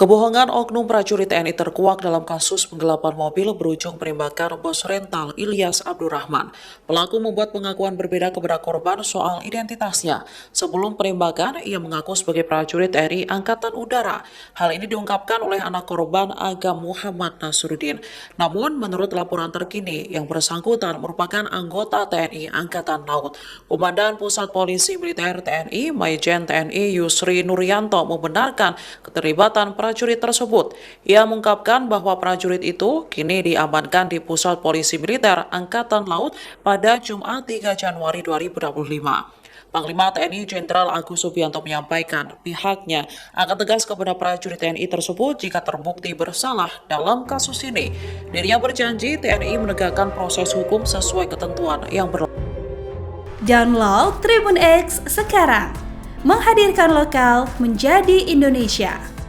Kebohongan oknum prajurit TNI terkuak dalam kasus penggelapan mobil berujung penembakan bos rental Ilyas Abdurrahman. Pelaku membuat pengakuan berbeda kepada korban soal identitasnya. Sebelum penembakan, ia mengaku sebagai prajurit TNI Angkatan Udara. Hal ini diungkapkan oleh anak korban Agam Muhammad Nasruddin. Namun, menurut laporan terkini, yang bersangkutan merupakan anggota TNI Angkatan Laut. Komandan Pusat Polisi Militer TNI, Majen TNI Yusri Nuryanto membenarkan keterlibatan prajurit tersebut. Ia mengungkapkan bahwa prajurit itu kini diamankan di Pusat Polisi Militer Angkatan Laut pada Jumat 3 Januari 2025. Panglima TNI Jenderal Agus Subianto menyampaikan pihaknya akan tegas kepada prajurit TNI tersebut jika terbukti bersalah dalam kasus ini. Dirinya berjanji TNI menegakkan proses hukum sesuai ketentuan yang berlaku. Download Tribun X sekarang, menghadirkan lokal menjadi Indonesia.